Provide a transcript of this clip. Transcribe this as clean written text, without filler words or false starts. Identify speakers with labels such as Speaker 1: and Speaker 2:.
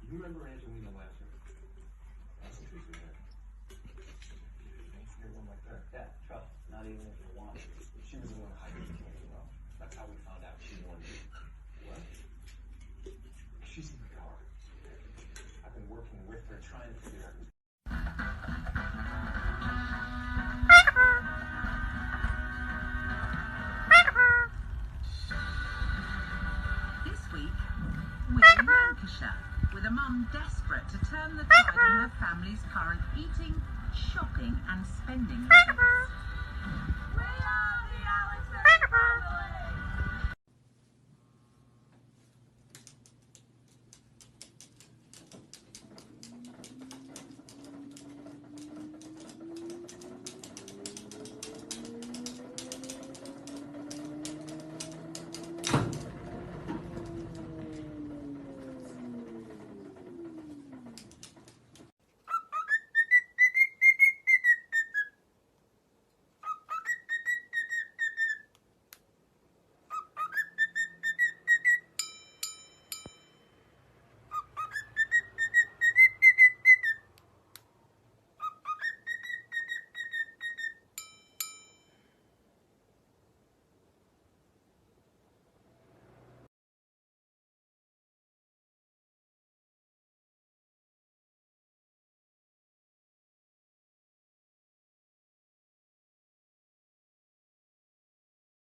Speaker 1: You remember Angelina last year? That's what she said. Don't scare one like that.
Speaker 2: Yeah, trust. Not even if you want.
Speaker 1: She was the one hiding the camera, though. That's how we found out she won. What? She's in the car. I've been working with her, trying to figure out who's.
Speaker 3: This week, we're in Lancashire, with a mum desperate to turn the tide on her family's current eating, shopping and spending habits.